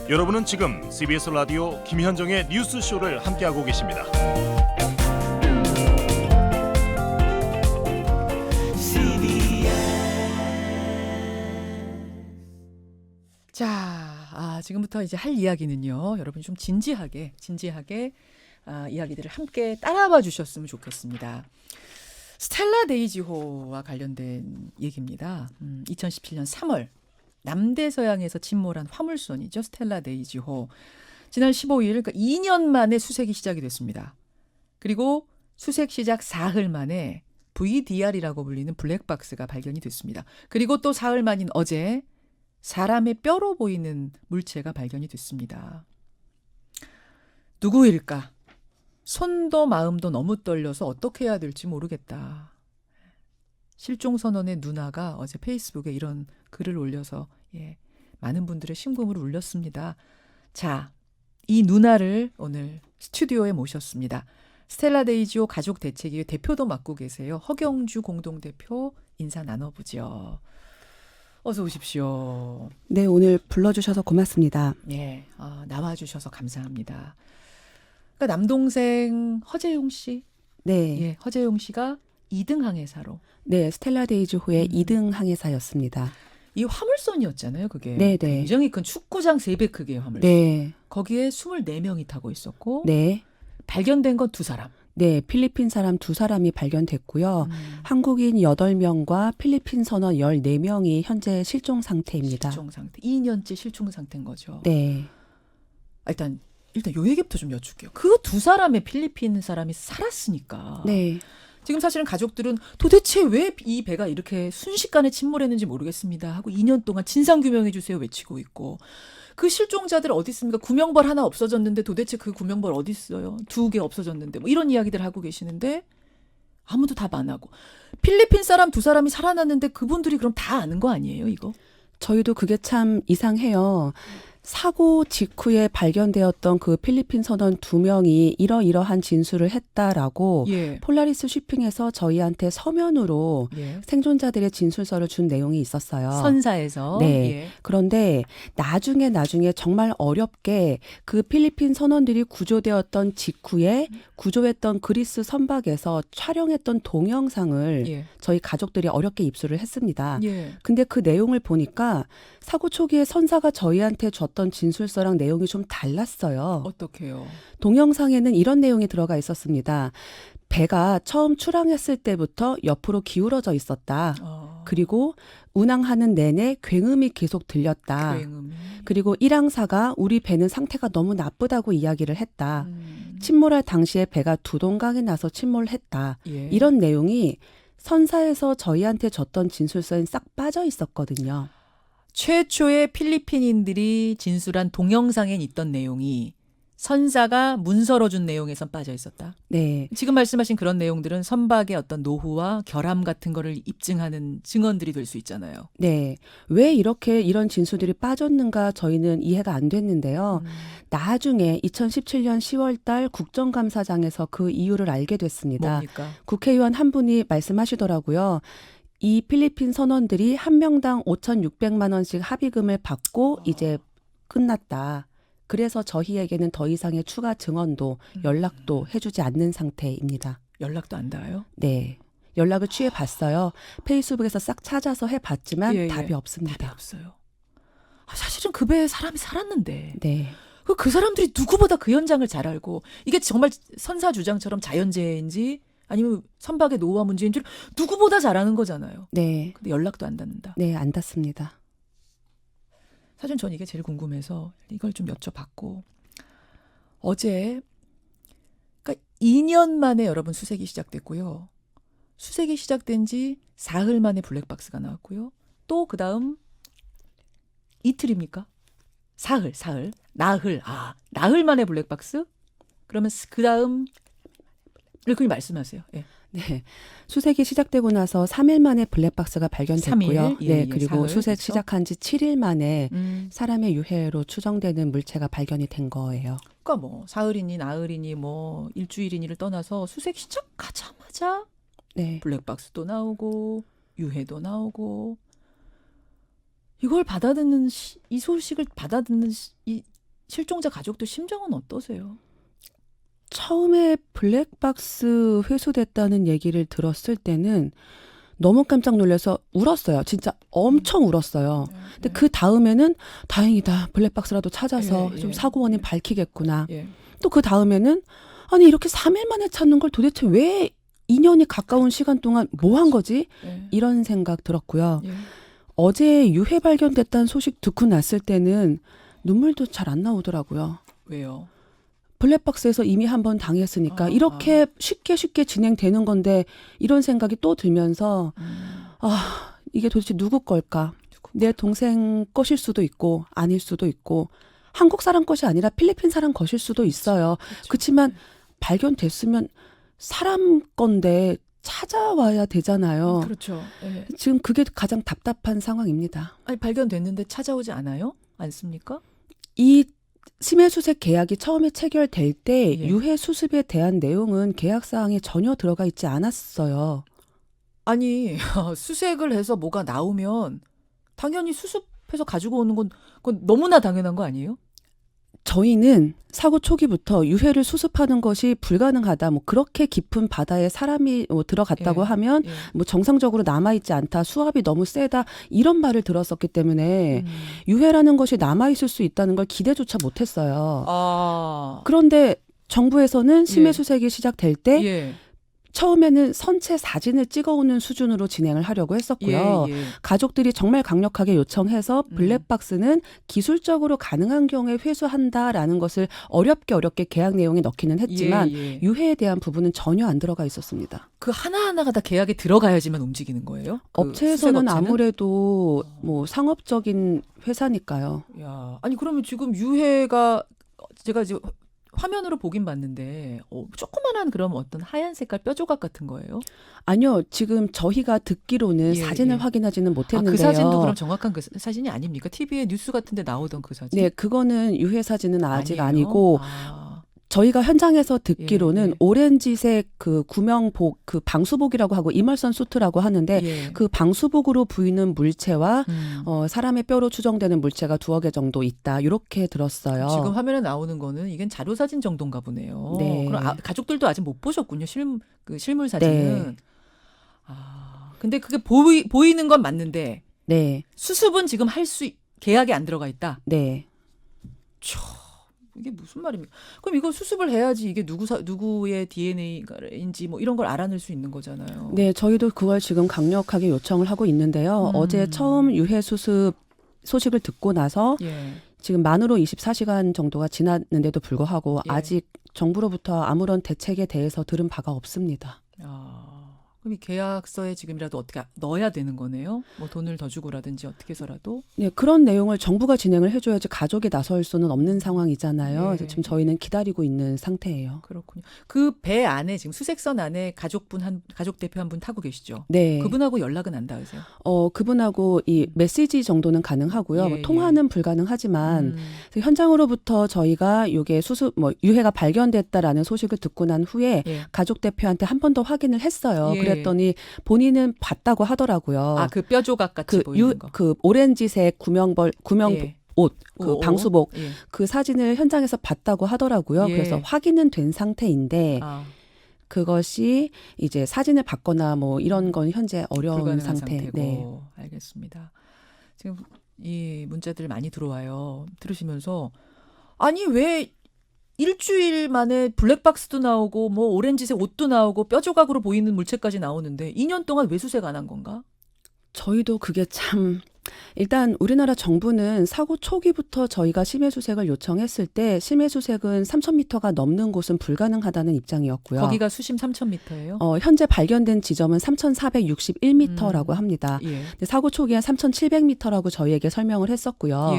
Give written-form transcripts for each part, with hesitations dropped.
여러분은 지금 CBS 라디오 김현정의 뉴스쇼를 함께하고 계십니다. 자, 지금부터 이제 할 이야기는요. 여러분 좀 진지하게 이야기들을 함께 따라와 주셨으면 좋겠습니다. 스텔라 데이지호와 관련된 얘기입니다. 2017년 3월 남대서양에서 침몰한 화물선이죠. 스텔라 데이지호. 지난 15일, 그러니까 2년 만에 수색이 시작이 됐습니다. 그리고 수색 시작 사흘 만에 VDR이라고 불리는 블랙박스가 발견이 됐습니다. 그리고 또 사흘 만인 어제 사람의 뼈로 보이는 물체가 발견이 됐습니다. 누구일까? 손도 마음도 너무 떨려서 어떻게 해야 될지 모르겠다. 실종선언의 누나가 어제 페이스북에 이런 글을 올려서 많은 분들의 심금을 울렸습니다. 자, 이 누나를 오늘 스튜디오에 모셨습니다. 스텔라 데이지호 가족 대책위의 대표도 맡고 계세요. 허경주 공동대표 인사 나눠보죠. 어서 오십시오. 네, 오늘 불러주셔서 고맙습니다. 나와주셔서 감사합니다. 그러니까 남동생 허재용 씨, 네, 허재용 씨가 2등 항해사로. 네, 스텔라 데이지호의 2등 항해사였습니다. 이 화물선이었잖아요, 그게. 네. 굉장히 큰 축구장 3배 크기의 화물선. 네. 거기에 24명이 타고 있었고, 네. 발견된 건 2사람. 네, 필리핀 사람 2사람이 발견됐고요. 한국인 8명과 필리핀 선원 14명이 현재 실종 상태입니다. 실종 상태. 2년째 실종 상태인 거죠. 네. 일단 요 얘기부터 좀 여쭐게요. 그 2사람의 필리핀 사람이 살았으니까. 네. 지금 사실은 가족들은 도대체 왜 이 배가 이렇게 순식간에 침몰했는지 모르겠습니다 하고 2년 동안 진상규명해 주세요 외치고 있고, 그 실종자들 어디 있습니까? 구명벌 하나 없어졌는데 도대체 그 구명벌 어디 있어요? 2개 없어졌는데 뭐 이런 이야기들 하고 계시는데 아무도 답 안 하고, 필리핀 사람 2사람이 살아났는데 그분들이 그럼 다 아는 거 아니에요 이거? 저희도 그게 참 이상해요. 사고 직후에 발견되었던 그 필리핀 선원 2명이 이러이러한 진술을 했다라고 폴라리스 쉬핑에서 저희한테 서면으로 생존자들의 진술서를 준 내용이 있었어요. 선사에서. 네. 그런데 나중에 정말 어렵게 그 필리핀 선원들이 구조되었던 직후에 구조했던 그리스 선박에서 촬영했던 동영상을 저희 가족들이 어렵게 입수를 했습니다. 근데 그 내용을 보니까 사고 초기에 선사가 저희한테 줬던 진술서랑 내용이 좀 달랐어요. 어떻게요? 동영상에는 이런 내용이 들어가 있었습니다. 배가 처음 출항했을 때부터 옆으로 기울어져 있었다. 그리고 운항하는 내내 굉음이 계속 들렸다. 그리고 1항사가 우리 배는 상태가 너무 나쁘다고 이야기를 했다. 침몰할 당시에 배가 두동강에 나서 침몰했다. 이런 내용이 선사에서 저희한테 줬던 진술서엔 싹 빠져 있었거든요. 최초의 필리핀인들이 진술한 동영상엔 있던 내용이 선사가 문서로 준 내용에선 빠져 있었다. 네. 지금 말씀하신 그런 내용들은 선박의 어떤 노후와 결함 같은 거를 입증하는 증언들이 될 수 있잖아요. 네. 왜 이렇게 이런 진술들이 빠졌는가 저희는 이해가 안 됐는데요. 나중에 2017년 10월 달 국정감사장에서 그 이유를 알게 됐습니다. 뭡니까? 국회의원 한 분이 말씀하시더라고요. 이 필리핀 선원들이 한 명당 5,600만 원씩 합의금을 받고 이제 끝났다. 그래서 저희에게는 더 이상의 추가 증언도 연락도 해주지 않는 상태입니다. 연락도 안 닿아요? 네. 연락을 취해봤어요. 페이스북에서 싹 찾아서 해봤지만 답이 없습니다. 답이 없어요. 사실은 그 배에 사람이 살았는데. 네. 그 사람들이 누구보다 그 현장을 잘 알고, 이게 정말 선사 주장처럼 자연재해인지 아니면 선박의 노후화 문제인지 누구보다 잘 아는 거잖아요. 네. 근데 연락도 안 닿는다. 네, 안 닿습니다. 사실 전 이게 제일 궁금해서 이걸 좀 여쭤봤고, 어제 그러니까 2년 만에 여러분 수색이 시작됐고요. 수색이 시작된 지 사흘 만에 블랙박스가 나왔고요. 또 그다음 이틀입니까? 사흘. 나흘 만에 블랙박스? 그러면 그다음 그걸 말씀하세요. 예. 네. 수색이 시작되고 나서 3일 만에 블랙박스가 발견됐고요. 3일? 네, 그리고 사흘, 수색 그렇죠? 시작한 지 7일 만에 사람의 유해로 추정되는 물체가 발견이 된 거예요. 그러니까 뭐 사흘이니 나흘이니 뭐 일주일이니를 떠나서 수색 시작하자마자 블랙박스도 나오고 유해도 나오고, 이걸 받아듣는 이 소식을 받아듣는 실종자 가족들 심정은 어떠세요? 처음에 블랙박스 회수됐다는 얘기를 들었을 때는 너무 깜짝 놀라서 울었어요. 진짜 엄청 울었어요. 근데 그 다음에는 다행이다. 블랙박스라도 찾아서 좀 사고 원인 밝히겠구나. 또 그 다음에는 아니 이렇게 3일 만에 찾는 걸 도대체 왜 2년이 가까운 시간 동안 뭐 한 거지? 이런 생각 들었고요. 어제 유해 발견됐다는 소식 듣고 났을 때는 눈물도 잘 안 나오더라고요. 왜요? 블랙박스에서 이미 한번 당했으니까 이렇게 쉽게 진행되는 건데 이런 생각이 또 들면서 이게 도대체 누구 걸까? 내 동생 것일 수도 있고 아닐 수도 있고 한국 사람 것이 아니라 필리핀 사람 것일 수도 있어요. 그렇지만 발견됐으면 사람 건데 찾아와야 되잖아요. 그렇죠. 네. 지금 그게 가장 답답한 상황입니다. 아니 발견됐는데 찾아오지 않아요? 않습니까? 이 심해수색 계약이 처음에 체결될 때 예. 유해 수습에 대한 내용은 계약 사항에 전혀 들어가 있지 않았어요. 아니 수색을 해서 뭐가 나오면 당연히 수습해서 가지고 오는 건 그건 너무나 당연한 거 아니에요? 저희는 사고 초기부터 유해를 수습하는 것이 불가능하다. 뭐 그렇게 깊은 바다에 사람이 들어갔다고 하면 뭐 정상적으로 남아있지 않다. 수압이 너무 세다. 이런 말을 들었었기 때문에 유해라는 것이 남아있을 수 있다는 걸 기대조차 못했어요. 그런데 정부에서는 심해수색이 시작될 때 처음에는 선체 사진을 찍어오는 수준으로 진행을 하려고 했었고요. 가족들이 정말 강력하게 요청해서 블랙박스는 기술적으로 가능한 경우에 회수한다라는 것을 어렵게 계약 내용에 넣기는 했지만 유해에 대한 부분은 전혀 안 들어가 있었습니다. 그 하나하나가 다 계약에 들어가야지만 움직이는 거예요? 업체에서는 아무래도 뭐 상업적인 회사니까요. 야, 아니 그러면 지금 유해가 제가 이제 화면으로 보긴 봤는데 조그만한 그럼 어떤 하얀 색깔 뼈 조각 같은 거예요? 아니요. 지금 저희가 듣기로는 사진을 확인하지는 못했는데요. 그 사진도 그럼 정확한 그 사진이 아닙니까? TV에 뉴스 같은 데 나오던 그 사진? 네. 그거는 유해 사진은 아직 아니고 저희가 현장에서 듣기로는 오렌지색 그 구명복, 그 방수복이라고 하고 이멀선 수트라고 하는데 그 방수복으로 보이는 물체와 사람의 뼈로 추정되는 물체가 2여 개 정도 있다. 이렇게 들었어요. 지금 화면에 나오는 거는 이건 자료 사진 정도인가 보네요. 네. 그럼 가족들도 아직 못 보셨군요. 실물 사진은. 네. 근데 그게 보이는 건 맞는데 네. 수습은 지금 계약에 안 들어가 있다. 네. 이게 무슨 말입니까? 그럼 이거 수습을 해야지 이게 누구의 DNA인지 뭐 이런 걸 알아낼 수 있는 거잖아요. 네, 저희도 그걸 지금 강력하게 요청을 하고 있는데요. 어제 처음 유해 수습 소식을 듣고 나서 지금 만으로 24시간 정도가 지났는데도 불구하고 아직 정부로부터 아무런 대책에 대해서 들은 바가 없습니다. 그럼 이 계약서에 지금이라도 어떻게 넣어야 되는 거네요? 뭐 돈을 더 주고라든지 어떻게 해서라도? 네, 그런 내용을 정부가 진행을 해줘야지 가족이 나설 수는 없는 상황이잖아요. 그래서 지금 저희는 기다리고 있는 상태예요. 그렇군요. 그 배 안에 지금 수색선 안에 가족 대표 한 분 타고 계시죠? 네. 그분하고 연락은 안 닿으세요? 그분하고 이 메시지 정도는 가능하고요. 뭐 통화는 불가능하지만 현장으로부터 저희가 이게 유해가 발견됐다라는 소식을 듣고 난 후에 가족 대표한테 한 번 더 확인을 했어요. 그랬더니 본인은 봤다고 하더라고요. 그 뼈 조각 같이 보이는 거. 그 오렌지색 구명 옷, 그 방수복 그 사진을 현장에서 봤다고 하더라고요. 그래서 확인은 된 상태인데 그것이 이제 사진을 받거나 뭐 이런 건 현재 어려운 상태. 네. 알겠습니다. 지금 이 문자들 많이 들어와요. 들으시면서 아니 왜 일주일 만에 블랙박스도 나오고 뭐 오렌지색 옷도 나오고 뼈 조각으로 보이는 물체까지 나오는데 2년 동안 왜 수색 안 한 건가? 저희도 그게 참 일단 우리나라 정부는 사고 초기부터 저희가 심해수색을 요청했을 때 심해수색은 3,000m가 넘는 곳은 불가능하다는 입장이었고요. 거기가 수심 3,000m예요? 현재 발견된 지점은 3,461m라고 합니다. 근데 사고 초기엔 3,700m라고 저희에게 설명을 했었고요.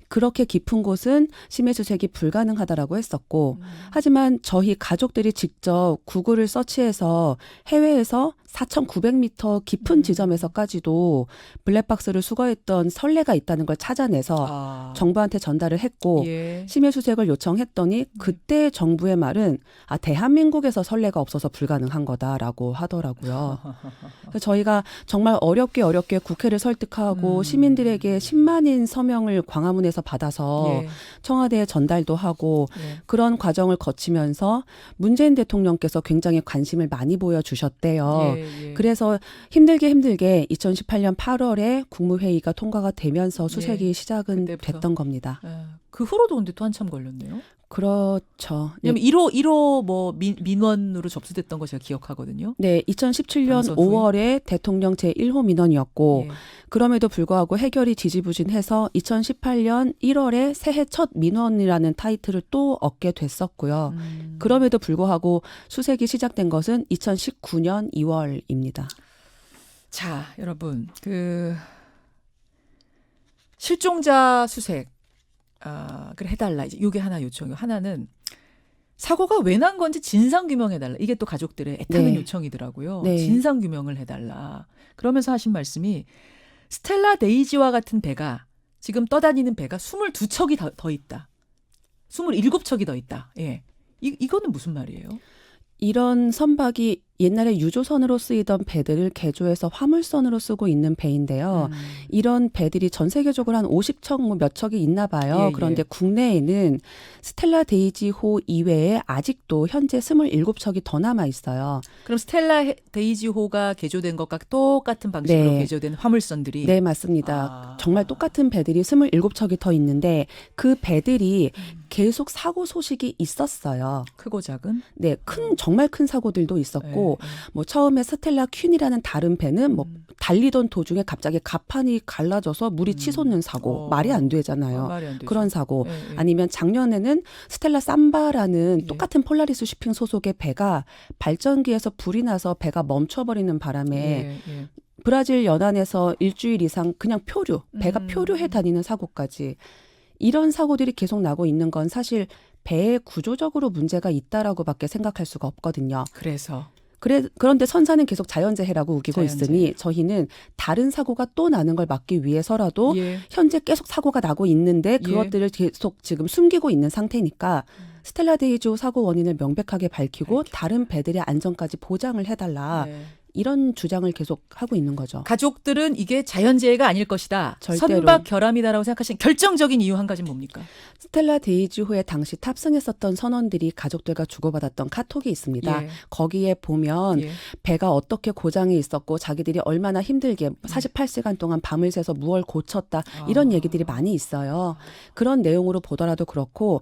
그렇게 깊은 곳은 심해수색이 불가능하다라고 했었고 하지만 저희 가족들이 직접 구글을 서치해서 해외에서 4,900m 깊은 지점에서까지도 블랙박스를 수거했던 선례가 있다는 걸 찾아내서 정부한테 전달을 했고 예. 심해 수색을 요청했더니 그때 정부의 말은 대한민국에서 선례가 없어서 불가능한 거다라고 하더라고요. 그래서 저희가 정말 어렵게 국회를 설득하고 시민들에게 10만인 서명을 광화문에서 받아서 예. 청와대에 전달도 하고 예. 그런 과정을 거치면서 문재인 대통령께서 굉장히 관심을 많이 보여주셨대요. 예. 그래서 힘들게 2018년 8월에 국무회의가 통과가 되면서 수색이 시작은 그때부터. 됐던 겁니다. 그 후로도 근데 또 한참 걸렸네요. 그렇죠. 왜냐면 1호 뭐 민원으로 접수됐던 거 제가 기억하거든요. 네, 2017년 당선 후에. 5월에 대통령 제1호 민원이었고 예. 그럼에도 불구하고 해결이 지지부진해서 2018년 1월에 새해 첫 민원이라는 타이틀을 또 얻게 됐었고요. 그럼에도 불구하고 수색이 시작된 것은 2019년 2월입니다. 자, 여러분, 그 실종자 수색 그래 해달라. 이제 이게 하나 요청이고 하나는 사고가 왜 난 건지 진상 규명해달라. 이게 또 가족들의 애타는 네. 요청이더라고요. 네. 진상 규명을 해달라. 그러면서 하신 말씀이 스텔라 데이지와 같은 배가 지금 떠다니는 배가 22척이 더 있다. 27척이 더 있다. 예. 이거는 무슨 말이에요? 이런 선박이 옛날에 유조선으로 쓰이던 배들을 개조해서 화물선으로 쓰고 있는 배인데요. 이런 배들이 전 세계적으로 한 50척 뭐 몇 척이 있나 봐요. 예, 그런데 예. 국내에는 스텔라 데이지호 이외에 아직도 현재 27척이 더 남아 있어요. 그럼 스텔라 데이지호가 개조된 것과 똑같은 방식으로 네. 개조된 화물선들이 네, 맞습니다. 정말 똑같은 배들이 27척이 더 있는데 그 배들이 계속 사고 소식이 있었어요. 크고 작은? 네, 정말 큰 사고들도 있었고 뭐 처음에 스텔라 퀸이라는 다른 배는 뭐 달리던 도중에 갑자기 갑판이 갈라져서 물이 치솟는 사고. 말이 안 되잖아요. 말이 안 되죠. 그런 사고. 예, 예. 아니면 작년에는 스텔라 삼바라는 예. 똑같은 폴라리스 쇼핑 소속의 배가 발전기에서 불이 나서 배가 멈춰버리는 바람에 예. 브라질 연안에서 일주일 이상 그냥 배가 표류해 다니는 사고까지. 이런 사고들이 계속 나고 있는 건 사실 배에 구조적으로 문제가 있다라고밖에 생각할 수가 없거든요. 그런데 선사는 계속 자연재해라고 우기고 있으니 저희는 다른 사고가 또 나는 걸 막기 위해서라도 예. 현재 계속 사고가 나고 있는데 그것들을 계속 지금 숨기고 있는 상태니까 스텔라 데이지호 사고 원인을 명백하게 밝히고 다른 배들의 안전까지 보장을 해달라. 네. 이런 주장을 계속 하고 있는 거죠. 가족들은 이게 자연재해가 아닐 것이다. 절대로. 선박 결함이다라고 생각하시는 결정적인 이유 한 가지는 뭡니까? 스텔라 데이지호에 당시 tab승했었던 선원들이 가족들과 주고받았던 카톡이 있습니다. 예. 거기에 보면 예. 배가 어떻게 고장이 있었고 자기들이 얼마나 힘들게 48시간 동안 밤을 새서 무얼 고쳤다. 이런 얘기들이 많이 있어요. 그런 내용으로 보더라도 그렇고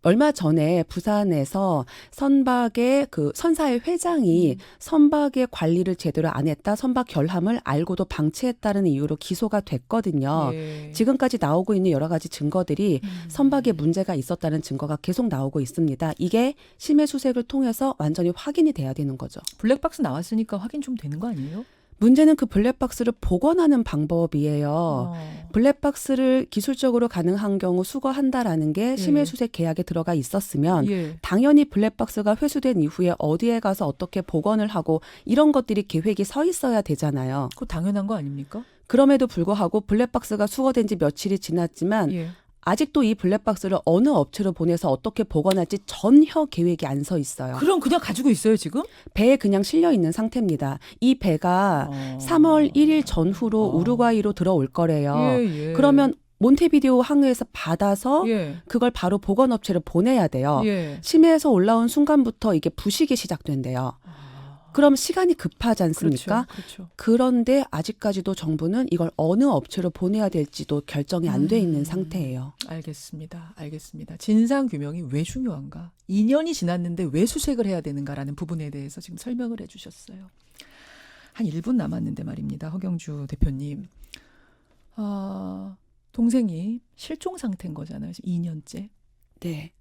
얼마 전에 부산에서 선박의 그 선사의 회장이 선박의 관리를 제대로 안 했다. 선박 결함을 알고도 방치했다는 이유로 기소가 됐거든요. 예. 지금까지 나오고 있는 여러 가지 증거들이 선박에 문제가 있었다는 증거가 계속 나오고 있습니다. 이게 심해 수색을 통해서 완전히 확인이 돼야 되는 거죠. 블랙박스 나왔으니까 확인 좀 되는 거 아니에요? 문제는 그 블랙박스를 복원하는 방법이에요. 블랙박스를 기술적으로 가능한 경우 수거한다라는 게 심해 수색 계약에 들어가 있었으면 예. 당연히 블랙박스가 회수된 이후에 어디에 가서 어떻게 복원을 하고 이런 것들이 계획이 서 있어야 되잖아요. 그거 당연한 거 아닙니까? 그럼에도 불구하고 블랙박스가 수거된 지 며칠이 지났지만 예. 아직도 이 블랙박스를 어느 업체로 보내서 어떻게 복원할지 전혀 계획이 안 서 있어요. 그럼 그냥 가지고 있어요 지금? 배에 그냥 실려 있는 상태입니다. 이 배가 3월 1일 전후로 우루과이로 들어올 거래요. 예. 그러면 몬테비데오 항해에서 받아서 예. 그걸 바로 복원업체로 보내야 돼요. 예. 심해에서 올라온 순간부터 이게 부식이 시작된대요. 그럼 시간이 급하지 않습니까? 그렇죠. 그런데 아직까지도 정부는 이걸 어느 업체로 보내야 될지도 결정이 안 돼 있는 상태예요. 알겠습니다. 진상 규명이 왜 중요한가? 2년이 지났는데 왜 수색을 해야 되는가라는 부분에 대해서 지금 설명을 해 주셨어요. 한 1분 남았는데 말입니다. 허경주 대표님. 동생이 실종 상태인 거잖아요. 지금 2년째. 네.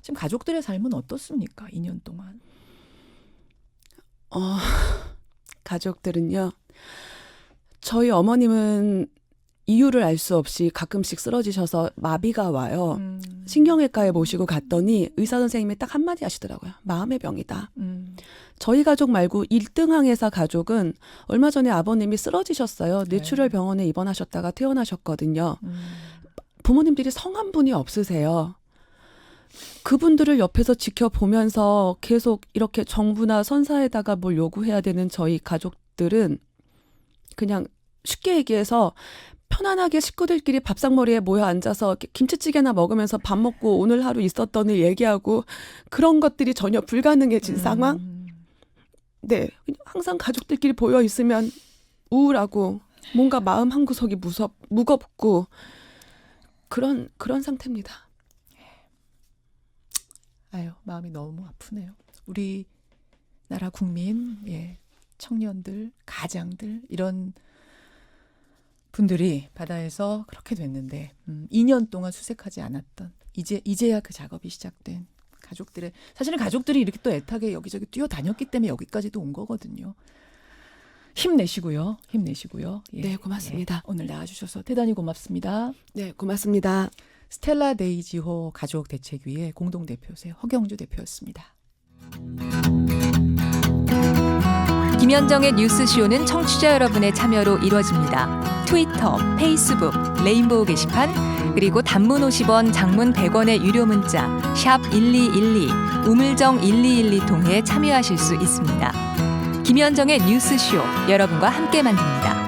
지금 가족들의 삶은 어떻습니까? 2년 동안. 가족들은요. 저희 어머님은 이유를 알 수 없이 가끔씩 쓰러지셔서 마비가 와요. 신경외과에 모시고 갔더니 의사 선생님이 딱 한마디 하시더라고요. 마음의 병이다. 저희 가족 말고 1등 항해사 가족은 얼마 전에 아버님이 쓰러지셨어요. 네. 뇌출혈 병원에 입원하셨다가 퇴원하셨거든요. 부모님들이 성한 분이 없으세요. 그분들을 옆에서 지켜보면서 계속 이렇게 정부나 선사에다가 뭘 요구해야 되는 저희 가족들은 그냥 쉽게 얘기해서 편안하게 식구들끼리 밥상머리에 모여 앉아서 김치찌개나 먹으면서 밥 먹고 오늘 하루 있었던 일 얘기하고 그런 것들이 전혀 불가능해진 상황? 네, 항상 가족들끼리 모여 있으면 우울하고 뭔가 마음 한구석이 무겁고 그런 상태입니다. 아유, 마음이 너무 아프네요. 우리 나라 국민, 예, 청년들, 가장들 이런 분들이 바다에서 그렇게 됐는데 2년 동안 수색하지 않았던 이제야 그 작업이 시작된 가족들의 사실은 가족들이 이렇게 또 애타게 여기저기 뛰어다녔기 때문에 여기까지도 온 거거든요. 힘내시고요. 힘내시고요. 예, 네, 고맙습니다. 예, 오늘 나와주셔서 대단히 고맙습니다. 네, 고맙습니다. 스텔라 데이지호 가족 대책위의 공동대표세 허경주 대표였습니다. 김현정의 뉴스쇼는 청취자 여러분의 참여로 이루어집니다. 트위터, 페이스북, 레인보우 게시판, 그리고 단문 50원, 장문 100원의 유료 문자 샵 1212, 우물정 1212 통해 참여하실 수 있습니다. 김현정의 뉴스쇼, 여러분과 함께 만듭니다.